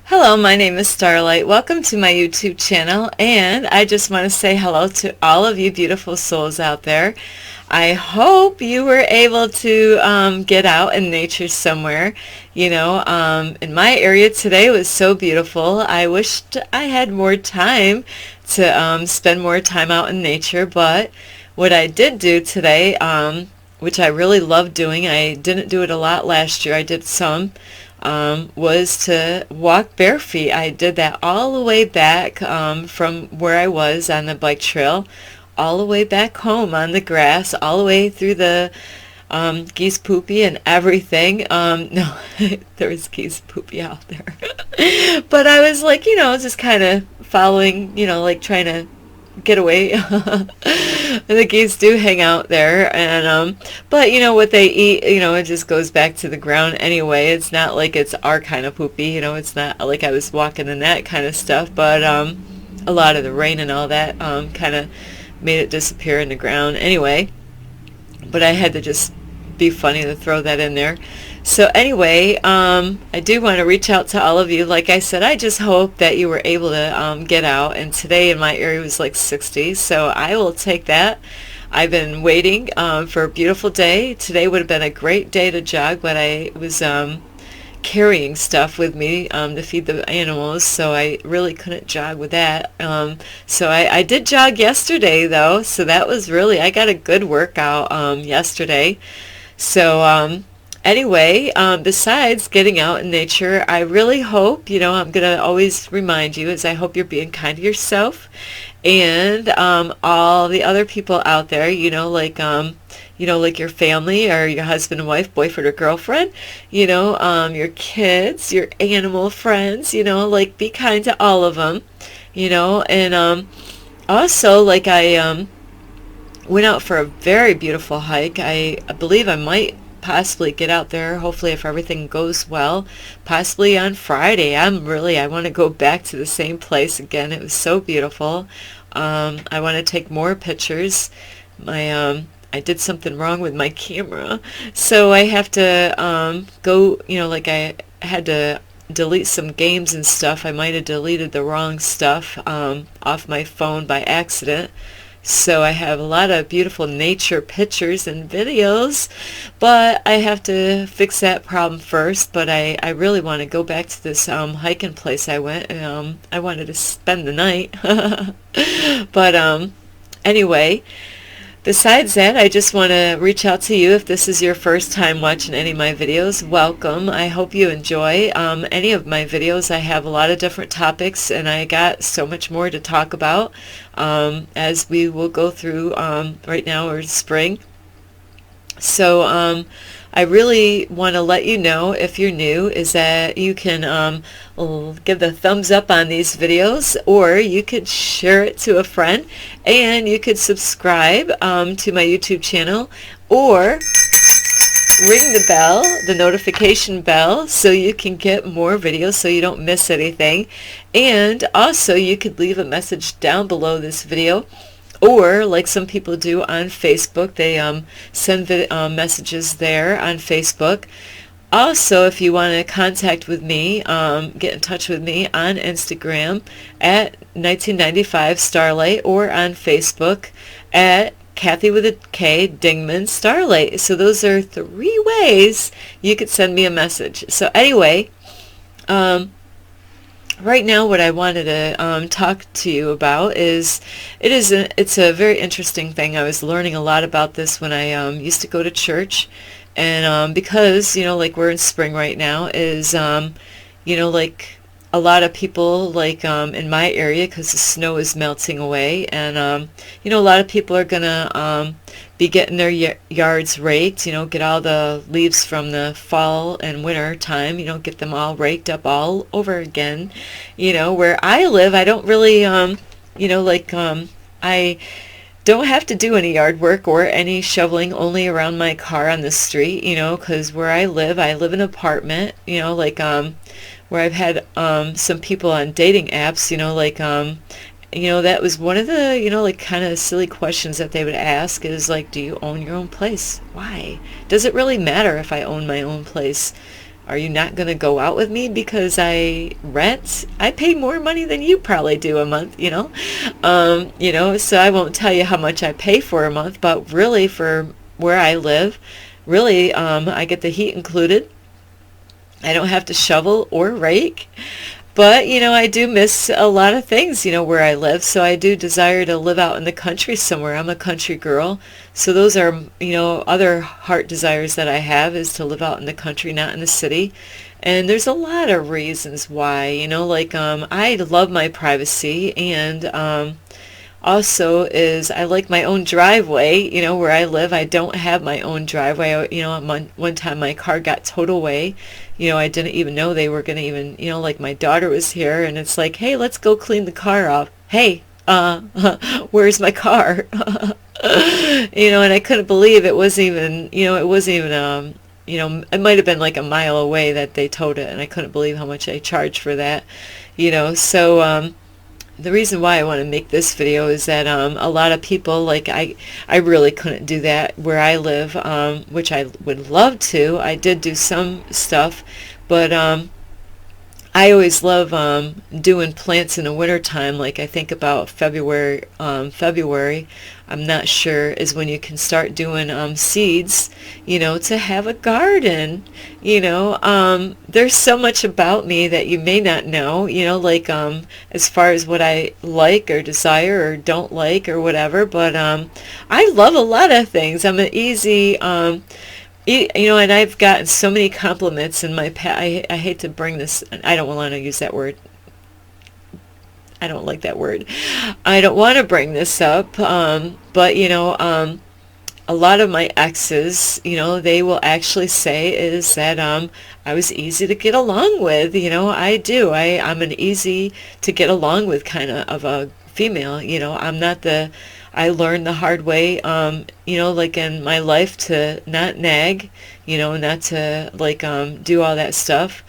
Hello, my name is Starlight. Welcome to my YouTube channel, and I just want to say hello to all of you beautiful souls out there. I hope you were able to get out in nature somewhere. In my area today was so beautiful. I wished I had more time to spend more time out in nature, but what I did do today, which I really love doing, I didn't do it a lot last year, I did some, was to walk bare feet. I did that all the way back from where I was on the bike trail, all the way back home on the grass, all the way through the geese poopy and everything. No, there was geese poopy out there. But I was like, just kind of following, like trying to get away. The geese do hang out there, and but what they eat, it just goes back to the ground anyway. It's not like it's our kind of poopy, it's not like I was walking in that kind of stuff, but a lot of the rain and all that kind of made it disappear in the ground anyway. But I had to just be funny to throw that in there. So anyway, I do want to reach out to all of you. Like I said, I just hope that you were able to get out. And today in my area was like 60, so I will take that. I've been waiting for a beautiful day. Today would have been a great day to jog, but I was carrying stuff with me to feed the animals, so I really couldn't jog with that. So I did jog yesterday, though, so that was really, I got a good workout yesterday. So anyway, besides getting out in nature, I really hope, I'm going to always remind you, is I hope you're being kind to yourself and all the other people out there, like your family or your husband and wife, boyfriend or girlfriend, your kids, your animal friends, like be kind to all of them, and also, like, I went out for a very beautiful hike. I believe I might possibly get out there, hopefully if everything goes well, possibly on Friday. I want to go back to the same place again. It was so beautiful. I want to take more pictures. I did something wrong with my camera, so I have to go, like I had to delete some games and stuff. I might have deleted the wrong stuff off my phone by accident. So I have a lot of beautiful nature pictures and videos, but I have to fix that problem first. But I really want to go back to this hiking place I went. I wanted to spend the night. But anyway, besides that, I just want to reach out to you. If this is your first time watching any of my videos, welcome. I hope you enjoy any of my videos. I have a lot of different topics, and I got so much more to talk about as we will go through right now, or spring. So I really want to let you know, if you're new, is that you can give the thumbs up on these videos, or you could share it to a friend, and you could subscribe to my YouTube channel, or ring the bell, the notification bell, so you can get more videos so you don't miss anything. And also you could leave a message down below this video, or like some people do on Facebook, they send messages there on Facebook. Also, if you want to contact with me, get in touch with me on Instagram at 1995 Starlight, or on Facebook at Kathy with a K Dingman Starlight. So those are 3 ways you could send me a message. So anyway, right now what I wanted to talk to you about is, it's a very interesting thing. I was learning a lot about this when I used to go to church, and because like we're in spring right now, is like a lot of people, like in my area, because the snow is melting away, and a lot of people are gonna be getting their yards raked, get all the leaves from the fall and winter time, get them all raked up all over again. Where I live, I don't really I don't have to do any yard work or any shoveling, only around my car on the street, because where I live in an apartment, where I've had some people on dating apps, that was one of the, like kind of silly questions that they would ask, is like, do you own your own place? Why? Does it really matter if I own my own place? are you not going to go out with me because I rent? I pay more money than you probably do a month, so I won't tell you how much I pay for a month, but really for where I live, really, I get the heat included. I don't have to shovel or rake. But, I do miss a lot of things, where I live. So I do desire to live out in the country somewhere. I'm a country girl. So those are, other heart desires that I have, is to live out in the country, not in the city. And there's a lot of reasons why, I love my privacy, and also is I like my own driveway. Where I live, I don't have my own driveway. One time my car got towed away. I didn't even know they were going to even, like my daughter was here, and it's like, hey, let's go clean the car off. Hey, where's my car? And I couldn't believe it wasn't even, it might have been like a mile away that they towed it, and I couldn't believe how much they charged for that. So, the reason why I want to make this video is that a lot of people, like I really couldn't do that where I live, which I would love to. I did do some stuff, but I always love doing plants in the wintertime. Like I think about February, I'm not sure, is when you can start doing seeds, to have a garden. There's so much about me that you may not know, as far as what I like or desire or don't like or whatever. But I love a lot of things. I'm an easy, and I've gotten so many compliments in my past. I hate to bring this, I don't want to use that word. I don't like that word. I don't want to bring this up, but a lot of my exes, they will actually say is that I was easy to get along with. I do. I'm an easy to get along with kind of a female. I'm not I learned the hard way, like in my life, to not nag, not to do all that stuff,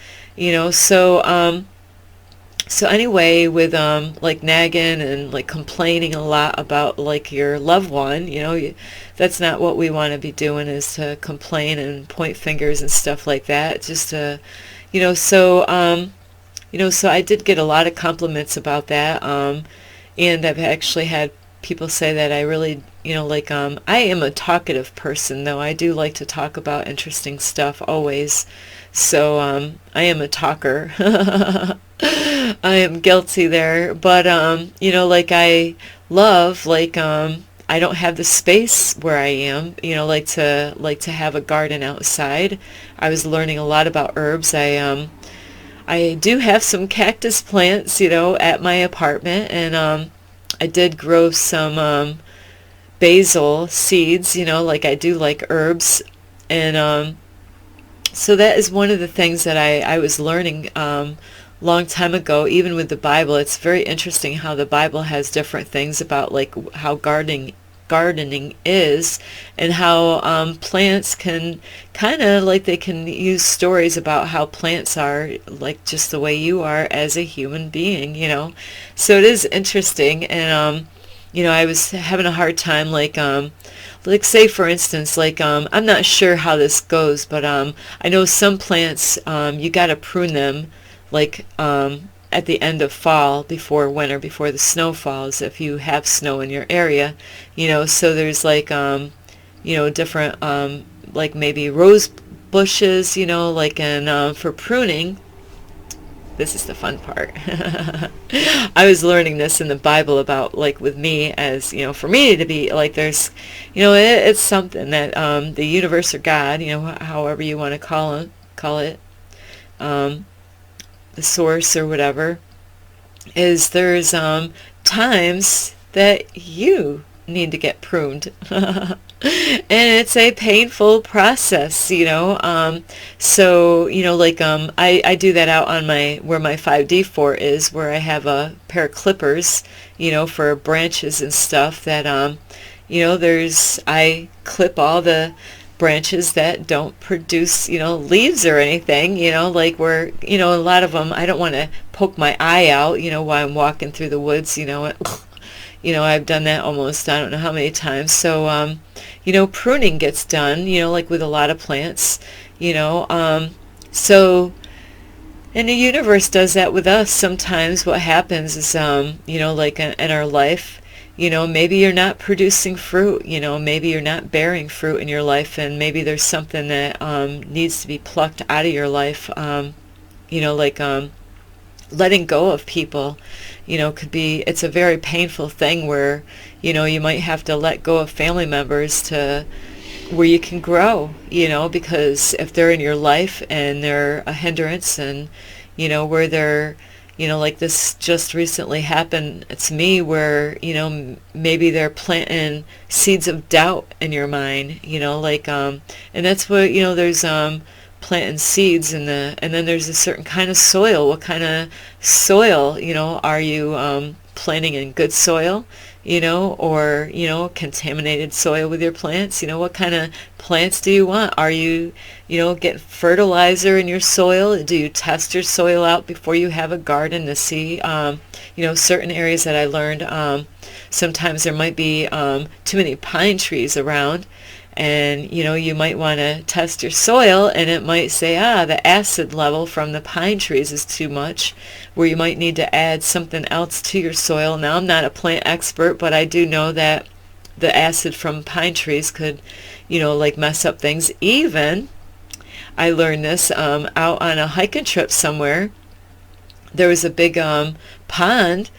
so anyway, with like nagging and like complaining a lot about like your loved one, that's not what we want to be doing, is to complain and point fingers and stuff like that. Just to, so I did get a lot of compliments about that, and I've actually had people say that I really, I am a talkative person, though. I do like to talk about interesting stuff always. So I am a talker. I am guilty there, but I love, I don't have the space where I am, like to have a garden outside. I was learning a lot about herbs. I do have some cactus plants, at my apartment, and I did grow some basil seeds, I do like herbs, and so that is one of the things that I was learning long time ago. Even with the Bible, it's very interesting how the Bible has different things about like how gardening is, and how plants can kind of like, they can use stories about how plants are like just the way you are as a human being, so it is interesting. And I was having a hard time, like say for instance, I'm not sure how this goes, but I know some plants, you got to prune them at the end of fall, before winter, before the snow falls, if you have snow in your area, so there's different maybe rose bushes, and for pruning. This is the fun part. I was learning this in the Bible about with me, as for me to be there's it's something that the universe or God, however you want to call it, the source or whatever, is there's times that you need to get pruned. And it's a painful process, so I do that out on where my 5D4 is, where I have a pair of clippers, for branches and stuff that I clip all the branches that don't produce leaves or anything, where a lot of them, I don't want to poke my eye out while I'm walking through the woods, I've done that almost I don't know how many times. So pruning gets done with a lot of plants, So, and the universe does that with us. Sometimes what happens is, like in our life, maybe you're not producing fruit, maybe you're not bearing fruit in your life, and maybe there's something that needs to be plucked out of your life, like letting go of people, could be, it's a very painful thing where, you might have to let go of family members to where you can grow, because if they're in your life and they're a hindrance, and, where they're, like this just recently happened to me where, maybe they're planting seeds of doubt in your mind, and that's what, there's, planting seeds and then there's a certain kind of soil. What kind of soil, are you, planting in good soil, or, contaminated soil with your plants? What kind of plants do you want? Are you, getting fertilizer in your soil? Do you test your soil out before you have a garden to see, certain areas that I learned, sometimes there might be too many pine trees around, and you might want to test your soil, and it might say, the acid level from the pine trees is too much, where you might need to add something else to your soil. Now, I'm not a plant expert, but I do know that the acid from pine trees could, like mess up things. Even I learned this out on a hiking trip somewhere. There was a big pond,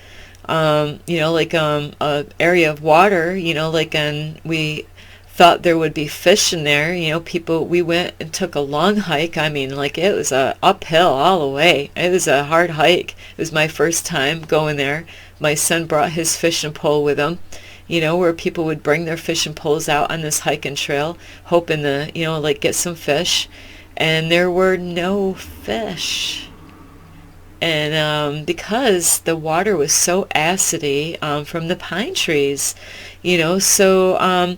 like a area of water, and we thought there would be fish in there. We went and took a long hike. I mean, like, it was a uphill all the way. It was a hard hike. It was my first time going there. My son brought his fishing pole with him, where people would bring their fishing poles out on this hiking trail, hoping to, like, get some fish. And there were no fish. And because the water was so acidy from the pine trees, so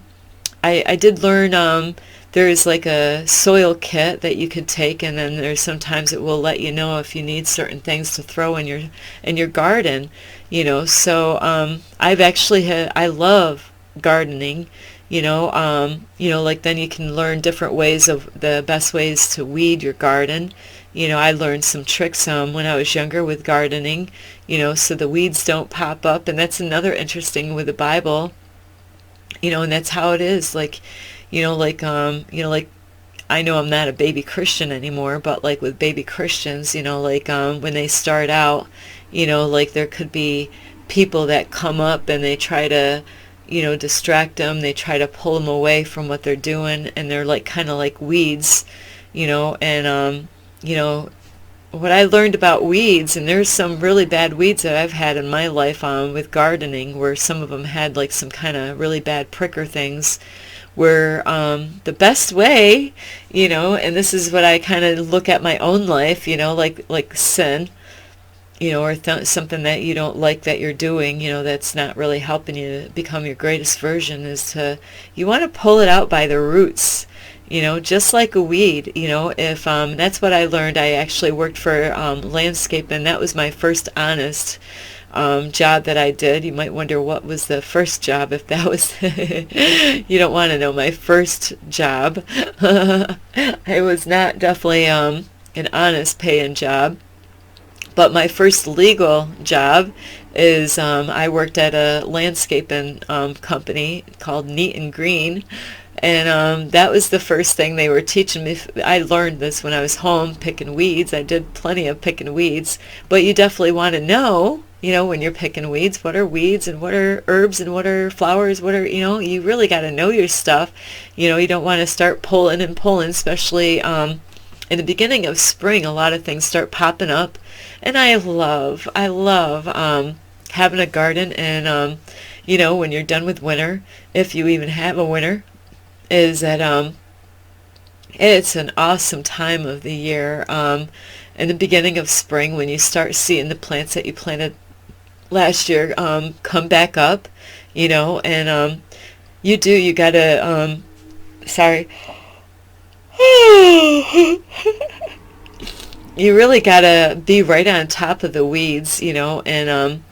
I did learn there's like a soil kit that you could take, and then there's sometimes it will let you know if you need certain things to throw in your garden, So I've actually I love gardening, like then you can learn different ways of the best ways to weed your garden. I learned some tricks when I was younger with gardening, so the weeds don't pop up, and that's another interesting with the Bible. And that's how it is. Like, like I know I'm not a baby Christian anymore, but like with baby Christians, when they start out, like there could be people that come up and they try to, distract them. They try to pull them away from what they're doing, and they're like kind of like weeds, and what I learned about weeds, and there's some really bad weeds that I've had in my life with gardening, where some of them had like some kind of really bad pricker things, where the best way, and this is what I kind of look at my own life, like sin, or something that you don't like that you're doing, that's not really helping you become your greatest version, you want to pull it out by the roots. Just like a weed, if that's what I learned. I actually worked for landscaping. That was my first honest job that I did. You might wonder what was the first job, if that was, you don't want to know my first job. It was not definitely an honest paying job. But my first legal job is I worked at a landscaping company called Neat and Green. And that was the first thing they were teaching me. I learned this when I was home picking weeds. I did plenty of picking weeds. But you definitely want to know, when you're picking weeds, what are weeds and what are herbs and what are flowers, what are, you really got to know your stuff. You don't want to start pulling and pulling, especially in the beginning of spring. A lot of things start popping up. And I love having a garden. And, when you're done with winter, if you even have a winter, is that it's an awesome time of the year, in the beginning of spring, when you start seeing the plants that you planted last year come back up, and you gotta, sorry, you really gotta be right on top of the weeds, and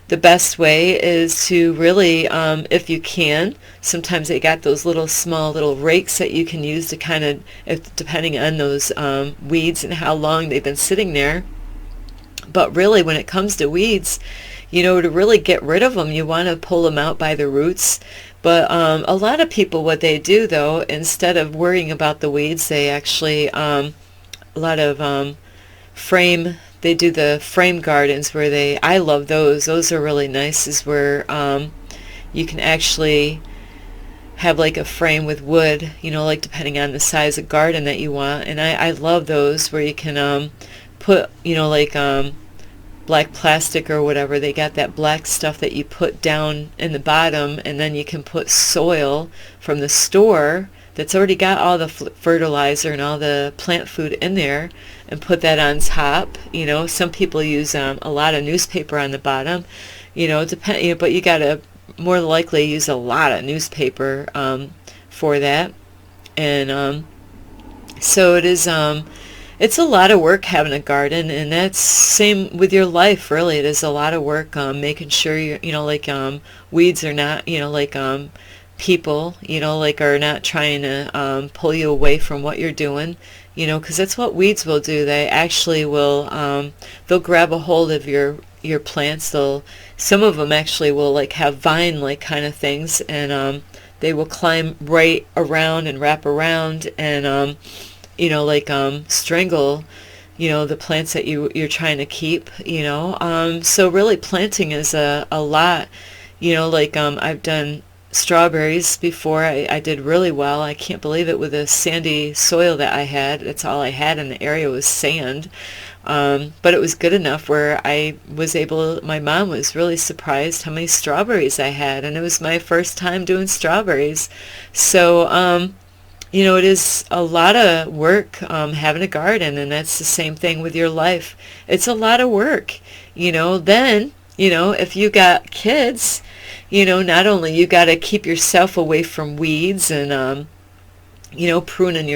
the best way is to really, if you can, sometimes they got those little small little rakes that you can use to kind of, if, depending on those weeds and how long they've been sitting there. But really, when it comes to weeds, to really get rid of them, you want to pull them out by the roots. But a lot of people, what they do though, instead of worrying about the weeds, they actually, a lot of they do the frame gardens where I love those are really nice, is where you can actually have like a frame with wood, like depending on the size of garden that you want. And I love those where you can put, like black plastic or whatever. They got that black stuff that you put down in the bottom, and then you can put soil from the store that's already got all the fertilizer and all the plant food in there, and put that on top. Some people use a lot of newspaper on the bottom, but you gotta more likely use a lot of newspaper for that. And so it is, it's a lot of work having a garden, and that's same with your life, really. It is a lot of work making sure weeds are not, people, are not trying to pull you away from what you're doing, because that's what weeds will do. They actually will, they'll grab a hold of your plants. Some of them actually will like have vine-like kind of things, and they will climb right around and wrap around and, strangle, the plants that you're trying to keep, so really planting is a lot, I've done strawberries before. I did really well. I can't believe it with the sandy soil that I had. That's all I had in the area was sand. But it was good enough where I was my mom was really surprised how many strawberries I had, and it was my first time doing strawberries. So, it is a lot of work having a garden, and that's the same thing with your life. It's a lot of work. Then, if you got kids, not only you got to keep yourself away from weeds and, pruning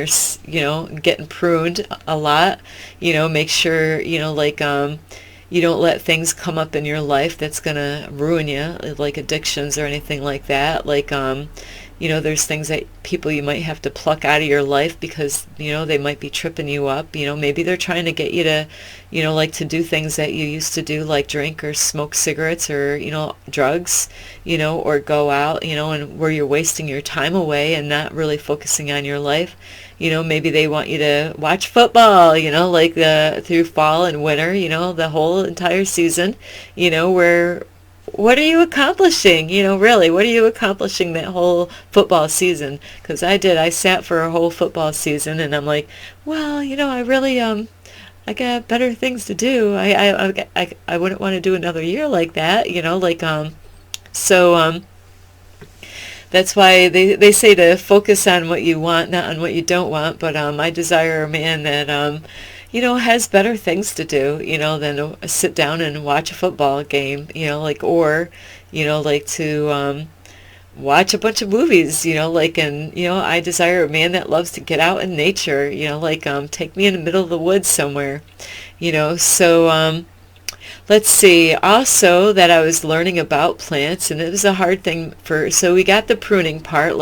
getting pruned a lot, make sure, you don't let things come up in your life that's going to ruin you, like addictions or anything like that. There's things that people you might have to pluck out of your life because, they might be tripping you up. Maybe they're trying to get you to, to do things that you used to do, like drink or smoke cigarettes or, drugs, or go out, and where you're wasting your time away and not really focusing on your life. Maybe they want you to watch football, through fall and winter, the whole entire season, where what are you accomplishing? Really, what are you accomplishing that whole football season? Because I sat for a whole football season, and I'm like, well, I really, I got better things to do. I wouldn't want to do another year like that, so, that's why they say to focus on what you want, not on what you don't want. But I desire a man that, has better things to do, than to sit down and watch a football game, or, to watch a bunch of movies, and, I desire a man that loves to get out in nature, take me in the middle of the woods somewhere, so, let's see, also that I was learning about plants, and it was a hard thing so we got the pruning part,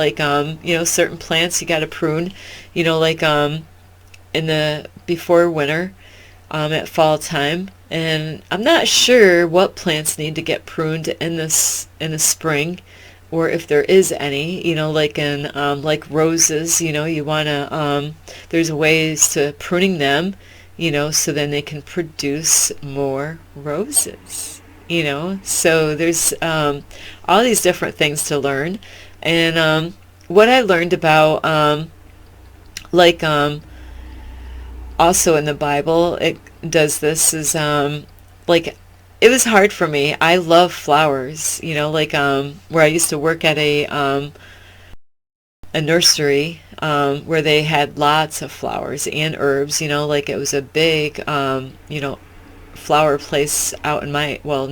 certain plants you got to prune, in the before winter, at fall time, and I'm not sure what plants need to get pruned in the spring, or if there is any, like roses, you want to, there's ways to pruning them, so then they can produce more roses, so there's all these different things to learn. And what I learned about, also in the Bible, it does this, is it was hard for me. I love flowers, where I used to work at a nursery, where they had lots of flowers and herbs, it was a big, flower place out in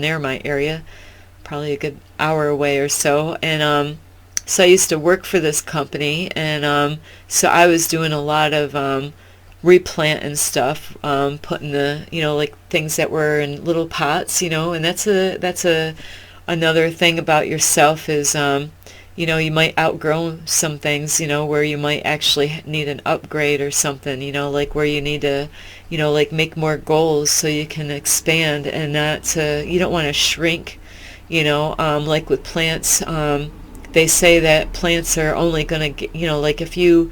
near my area, probably a good hour away or so. And so I used to work for this company, and so I was doing a lot of replant and stuff, putting the, like things that were in little pots, and that's a another thing about yourself is, you might outgrow some things, where you might actually need an upgrade or something, like where you need to, like make more goals so you can expand and not to, you don't want to shrink, like with plants, they say that plants are only going to get, like if you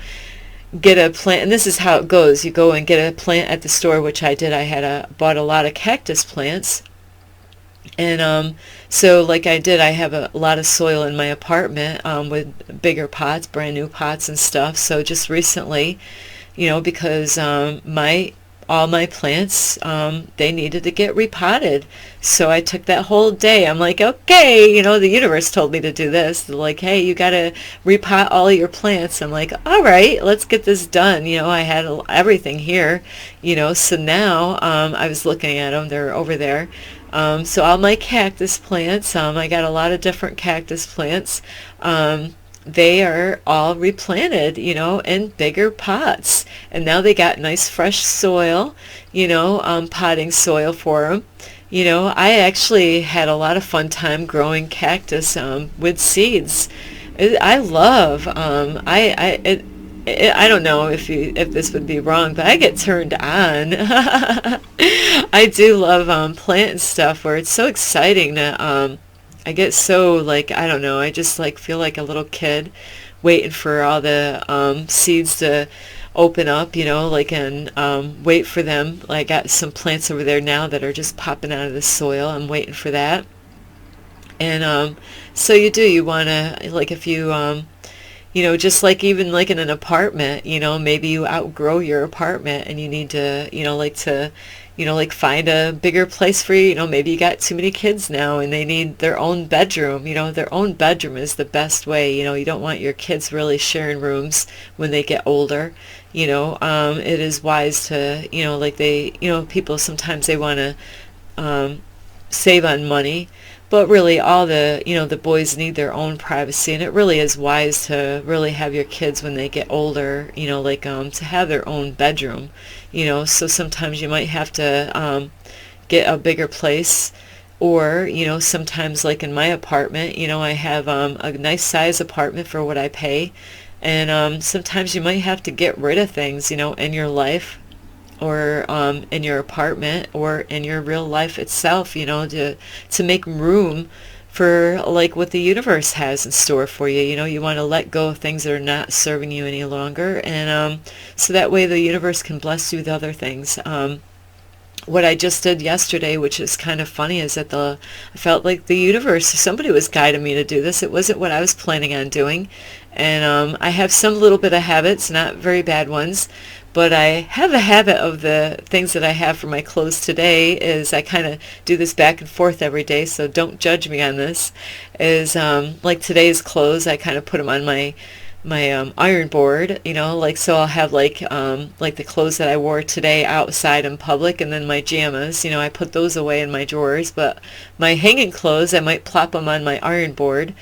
get a plant, and this is how it goes, you go and get a plant at the store, which I did. I bought a lot of cactus plants, and so like I did, I have a lot of soil in my apartment, with bigger pots, brand new pots and stuff. So just recently, because my all my plants, they needed to get repotted. So I took that whole day. I'm like, okay, the universe told me to do this. They're like, hey, you got to repot all your plants. I'm like, all right, let's get this done. I had everything here, so now I was looking at them. They're over there. So all my cactus plants, I got a lot of different cactus plants. They are all replanted, in bigger pots. And now they got nice fresh soil, potting soil for them. I actually had a lot of fun time growing cactus with seeds. I love, I don't know if this would be wrong, but I get turned on. I do love planting stuff where it's so exciting to I get so, like, I don't know, I just like feel like a little kid waiting for all the seeds to open up, like, and wait for them. I got some plants over there now that are just popping out of the soil. I'm waiting for that. And so you want to, like, if you just like even like in an apartment, maybe you outgrow your apartment and you need to, like find a bigger place for you. Maybe you got too many kids now and they need their own bedroom. Their own bedroom is the best way. You don't want your kids really sharing rooms when they get older. It is wise to, like people sometimes they want to save on money. But really, all the boys need their own privacy, and it really is wise to really have your kids when they get older, like to have their own bedroom, So sometimes you might have to get a bigger place, or sometimes like in my apartment, I have a nice size apartment for what I pay, and sometimes you might have to get rid of things, in your life, or in your apartment, or in your real life itself, to make room for like what the universe has in store for you. You want to let go of things that are not serving you any longer, and so that way the universe can bless you with other things. What I just did yesterday, which is kind of funny, is that I felt like the universe, somebody was guiding me to do this. It wasn't what I was planning on doing, and I have some little bit of habits, not very bad ones. But I have a habit of the things that I have for my clothes today is I kind of do this back and forth every day, so don't judge me on this, is like today's clothes, I kind of put them on my iron board, like, so I'll have like the clothes that I wore today outside in public, and then my jammas, I put those away in my drawers, but my hanging clothes, I might plop them on my iron board.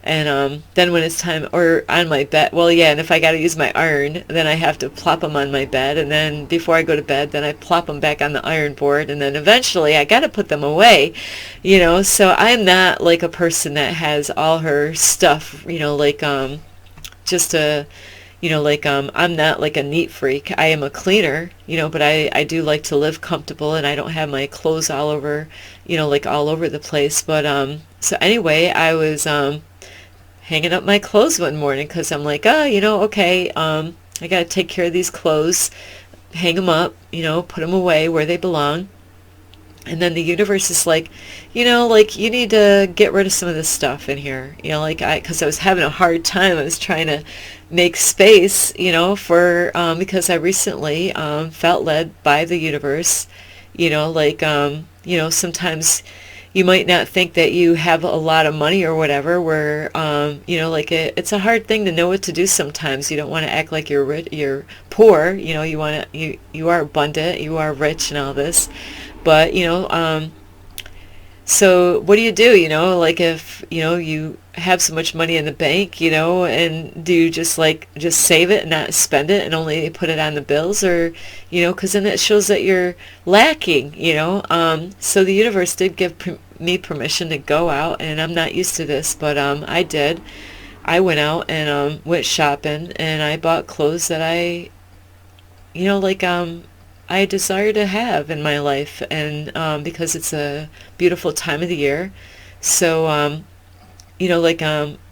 And then when it's time, or on my bed, well, yeah, and if I got to use my iron, then I have to plop them on my bed, and then before I go to bed, then I plop them back on the iron board, and then eventually I got to put them away, so I'm not like a person that has all her stuff, like just a, I'm not like a neat freak. I am a cleaner, but I do like to live comfortable, and I don't have my clothes all over, like all over the place. But so anyway, I was hanging up my clothes one morning because I'm like, okay, I got to take care of these clothes, hang them up, put them away where they belong. And then the universe is like, like you need to get rid of some of this stuff in here, because I was having a hard time. I was trying to make space, for, because I recently felt led by the universe, sometimes you might not think that you have a lot of money or whatever, where, it's a hard thing to know what to do sometimes. You don't want to act like you're poor, you are abundant, you are rich and all this. But, So what do? Like if, you have so much money in the bank, and do you just save it and not spend it and only put it on the bills, or, because then it shows that you're lacking, So the universe did give me permission to go out, and I'm not used to this, but I did. I went out and went shopping, and I bought clothes that like I desire to have in my life, and because it's a beautiful time of the year. So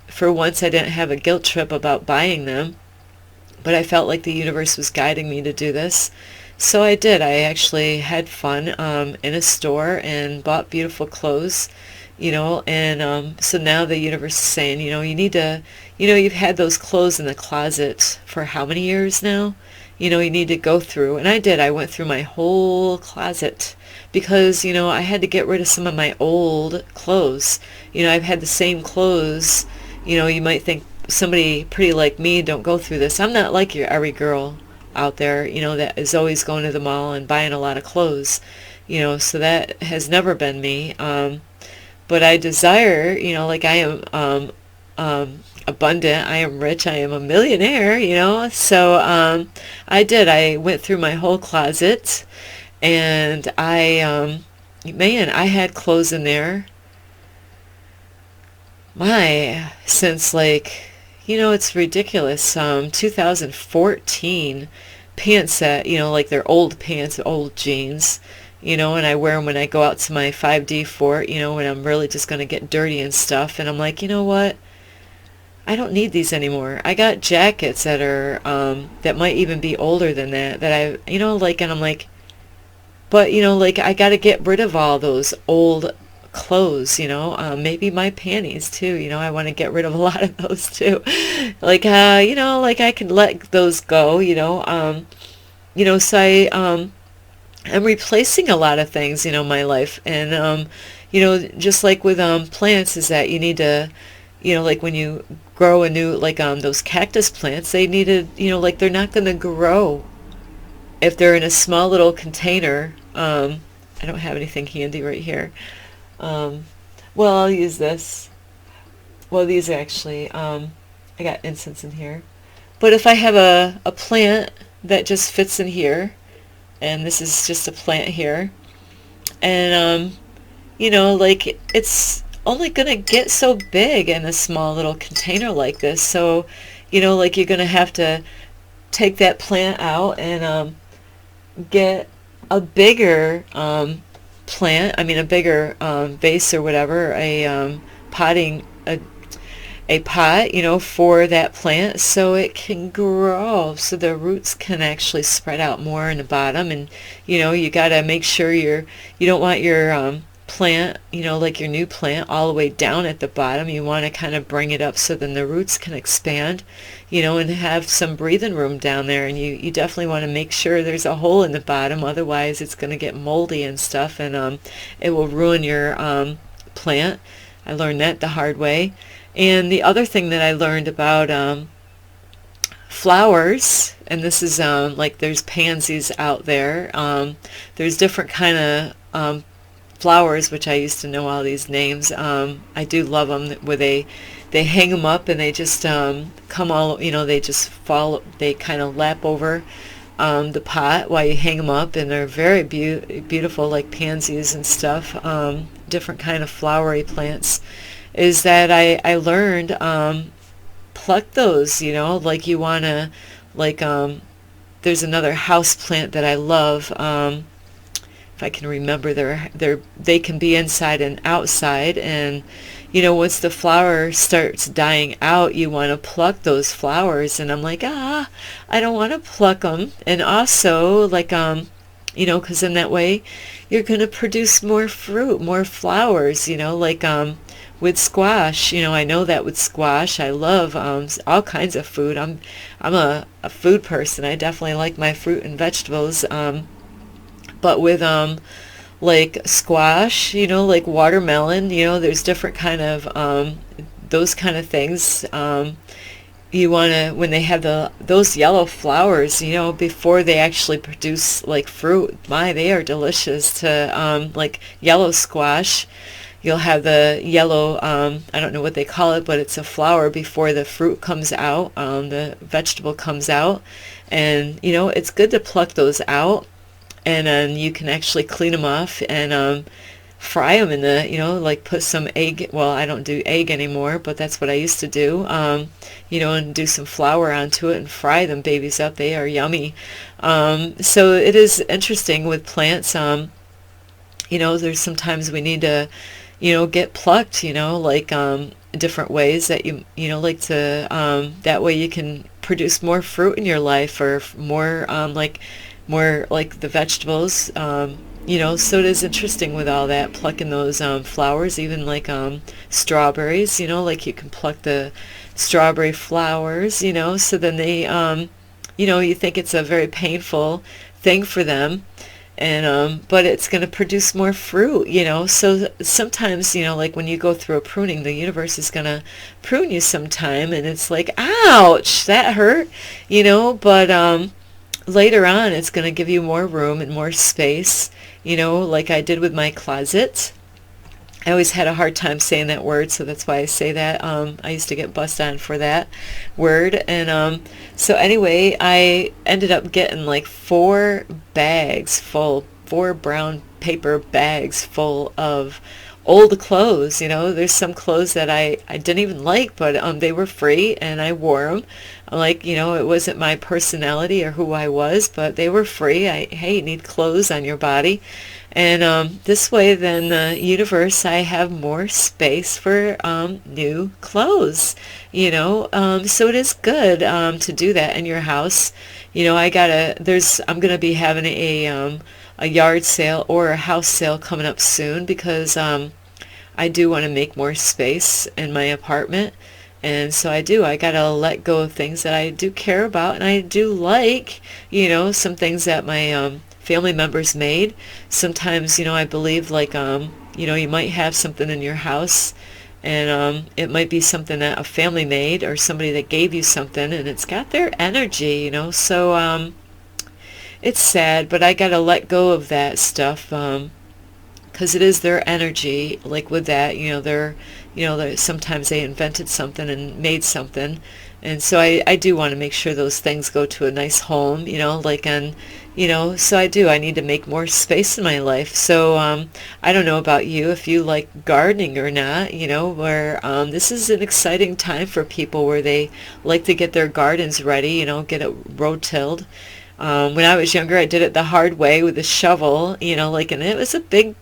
for once I didn't have a guilt trip about buying them, but I felt like the universe was guiding me to do this. So I did. I actually had fun in a store and bought beautiful clothes, and so now the universe is saying, you need to, you've had those clothes in the closet for how many years now? You need to go through. And I did. I went through my whole closet because, I had to get rid of some of my old clothes. I've had the same clothes. You might think somebody pretty like me don't go through this. I'm not like your every girl out there, that is always going to the mall and buying a lot of clothes, so that has never been me. But I desire, like I am abundant, I am rich, I am a millionaire, so I did. I went through my whole closet, and I had clothes in there, since it's ridiculous, 2014 pants that, like they're old pants, old jeans, and I wear them when I go out to my 5D fort, when I'm really just going to get dirty and stuff, and I'm like, you know what? I don't need these anymore. I got jackets that are, that might even be older than that I, and I'm like, but, I got to get rid of all those old clothes, maybe my panties too, I want to get rid of a lot of those too. I can let those go, so I'm replacing a lot of things, in my life. And, just like with plants, is that you need to, like when you grow a new, those cactus plants, they needed, they're not going to grow if they're in a small little container. I don't have anything handy right here. Well, I'll use this. Well, these are actually, I got incense in here. But if I have a plant that just fits in here, and this is just a plant here, and, it's only going to get so big in a small little container like this. So, you're going to have to take that plant out and get a bigger plant, a bigger vase or whatever, a pot, for that plant, so it can grow, so the roots can actually spread out more in the bottom. And you got to make sure you don't want your plant, like your new plant, all the way down at the bottom. You want to kind of bring it up so then the roots can expand, and have some breathing room down there. And you definitely want to make sure there's a hole in the bottom, otherwise it's going to get moldy and stuff, and it will ruin your plant. I learned that the hard way. And the other thing that I learned about flowers, and this is there's pansies out there, there's different kind of flowers, which I used to know all these names. I do love them, where they hang them up and they just come all, they just fall, they kind of lap over the pot while you hang them up, and they're very beautiful, like pansies and stuff, different kind of flowery plants. Is that I learned, pluck those, like you want to, there's another house plant that I love, if I can remember, they can be inside and outside, and once the flower starts dying out, you want to pluck those flowers. And I'm like, I don't want to pluck them. And also, because in that way you're going to produce more fruit, more flowers, with squash. I know that with squash, I love all kinds of food. I'm a food person. I definitely like my fruit and vegetables. But with squash, like watermelon, there's different kind of those kind of things. you want to, when they have those yellow flowers, before they actually produce like fruit, my, they are delicious. To like yellow squash, you'll have the yellow, I don't know what they call it, but it's a flower before the fruit comes out, the vegetable comes out. And it's good to pluck those out, and then you can actually clean them off and fry them in the, like put some egg. Well, I don't do egg anymore, but that's what I used to do. And do some flour onto it and fry them babies up. They are yummy. So it is interesting with plants. There's sometimes we need to, get plucked, like different ways that like to, that way you can produce more fruit in your life, or more like the vegetables. So it is interesting with all that, plucking those flowers, even like strawberries, like you can pluck the strawberry flowers, so then they, you think it's a very painful thing for them, and but it's going to produce more fruit, so sometimes, like when you go through a pruning, the universe is going to prune you sometime, and it's like, ouch, that hurt, but later on it's going to give you more room and more space, like I did with my closet. I always had a hard time saying that word, so that's why I say that. I used to get bussed on for that word. And so anyway, I ended up getting like 4 brown paper bags full of old clothes. There's some clothes that I didn't even like, but they were free and I wore them. Like, it wasn't my personality or who I was, but they were free. Hey, you need clothes on your body. And this way, then the universe, I have more space for new clothes, so it is good to do that in your house. I'm going to be having a yard sale or a house sale coming up soon, because I do want to make more space in my apartment. And so I got to let go of things that I do care about, and I do like, some things that my family members made. Sometimes, I believe like, you might have something in your house, and it might be something that a family made or somebody that gave you something, and it's got their energy, so it's sad, but I got to let go of that stuff, because it is their energy. Like with that, sometimes they invented something and made something, and so I do want to make sure those things go to a nice home, so I need to make more space in my life. So I don't know about you, if you like gardening or not, where this is an exciting time for people where they like to get their gardens ready, get it rotilled. When I was younger, I did it the hard way with a shovel, and it was a big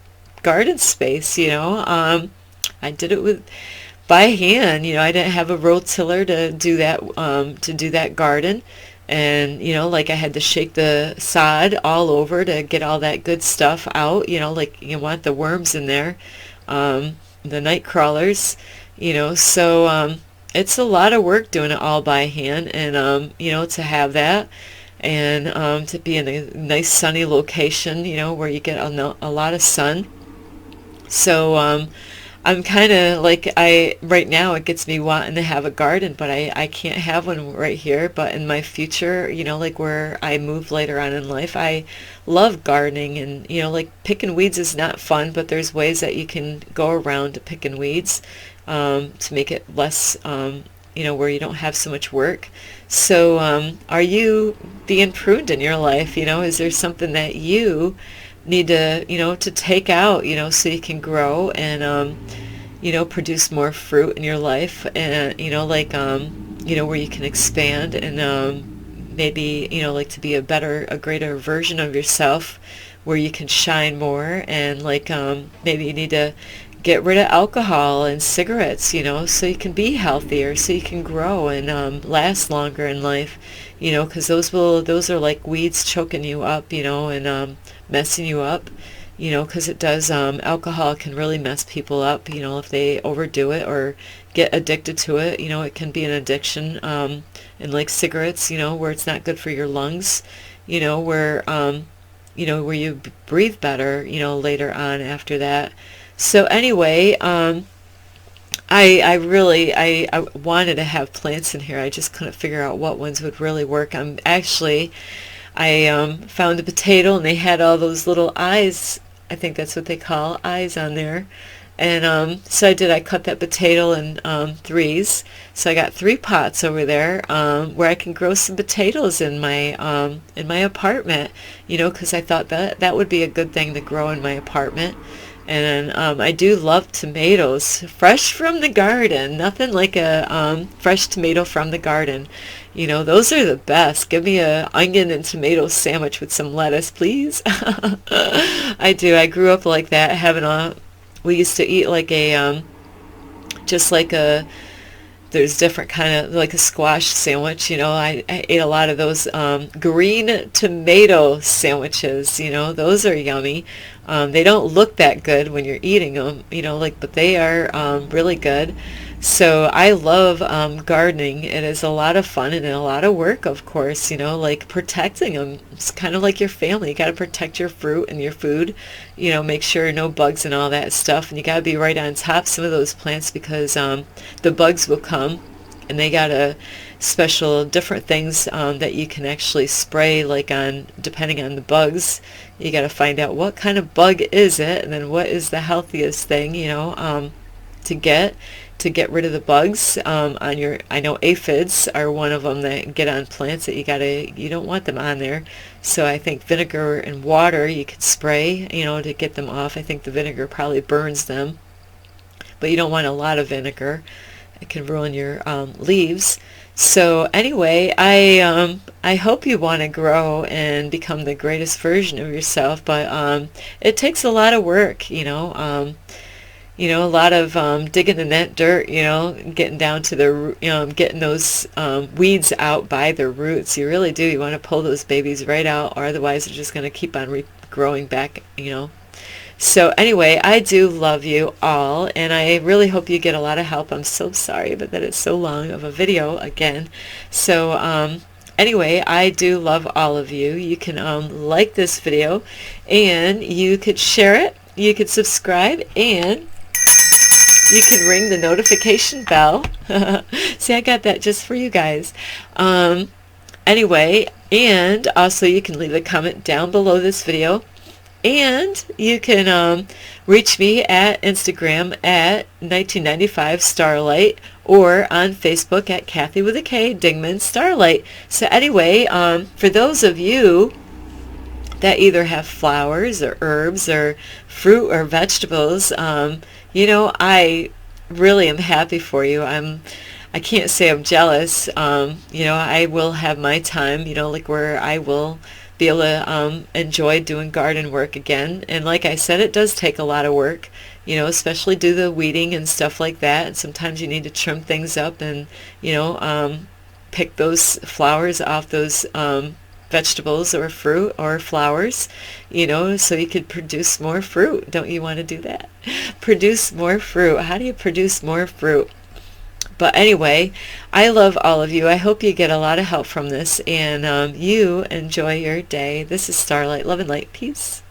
garden space, I did it by hand, I didn't have a rotiller to do that garden. And, like I had to shake the sod all over to get all that good stuff out, like you want the worms in there, the night crawlers, so it's a lot of work doing it all by hand. And, to have that, and to be in a nice sunny location, where you get a lot of sun. So I'm kind of like, right now it gets me wanting to have a garden, but I can't have one right here. But in my future, like where I move later on in life, I love gardening. And, like picking weeds is not fun, but there's ways that you can go around to picking weeds to make it less, where you don't have so much work. So are you being pruned in your life? Is there something that you need to, to take out, so you can grow and, produce more fruit in your life, and, like, where you can expand and maybe, like to be a greater version of yourself, where you can shine more, and like maybe you need to get rid of alcohol and cigarettes, so you can be healthier, so you can grow and last longer in life, because those are like weeds choking you up, and messing you up, because it does, alcohol can really mess people up, if they overdo it or get addicted to it, it can be an addiction, and like cigarettes, where it's not good for your lungs, where you breathe better, later on after that. So anyway, I really I wanted to have plants in here. I just couldn't figure out what ones would really work. I found a potato and they had all those little eyes. I think that's what they call eyes on there. And so I cut that potato in threes. So I got 3 pots over there where I can grow some potatoes in my apartment. You know, because I thought that that would be a good thing to grow in my apartment. And I do love tomatoes, fresh from the garden. Nothing like a fresh tomato from the garden. You know, those are the best. Give me a onion and tomato sandwich with some lettuce, please. I do. I grew up like that, having a. We used to eat like a, just like a. There's different kind of like a squash sandwich. You know, I ate a lot of those green tomato sandwiches. You know, those are yummy. They don't look that good when you're eating them. You know, like, but they are really good. So I love gardening. It is a lot of fun and a lot of work, of course. You know, like protecting them. It's kind of like your family. You got to protect your fruit and your food. You know, make sure no bugs and all that stuff. And you got to be right on top of some of those plants because the bugs will come, and they got a special different things that you can actually spray, like on depending on the bugs. You got to find out what kind of bug is it, and then what is the healthiest thing, you know, to get rid of the bugs on your. I know aphids are one of them that get on plants that you don't want them on there. So I think vinegar and water you could spray, you know, to get them off. I think the vinegar probably burns them, but you don't want a lot of vinegar. It can ruin your leaves. So anyway, I hope you want to grow and become the greatest version of yourself, but it takes a lot of work, you know. You know, a lot of digging in that dirt, you know, getting down to the, getting those weeds out by the roots. You really do. You want to pull those babies right out, or otherwise they're just going to keep on growing back, you know. So anyway, I do love you all, and I really hope you get a lot of help. I'm so sorry but that it's so long of a video again. So anyway, I do love all of you. You can like this video, and you could share it. You could subscribe, and you can ring the notification bell. See, I got that just for you guys. Anyway, and also you can leave a comment down below this video. And you can reach me at Instagram at 1995 Starlight, or on Facebook at Kathy with a K Dingman Starlight. So anyway, for those of you that either have flowers or herbs or fruit or vegetables, you know, I really am happy for you. I can't say I'm jealous. You know, I will have my time, you know, like where I will be able to enjoy doing garden work again. And like I said, it does take a lot of work, you know, especially do the weeding and stuff like that. And sometimes you need to trim things up and, you know, pick those flowers off those vegetables or fruit or flowers, you know, so you could produce more fruit. Don't you want to do that? Produce more fruit. How do you produce more fruit? But anyway, I love all of you. I hope you get a lot of help from this, and you enjoy your day. This is Starlight. Love and light. Peace.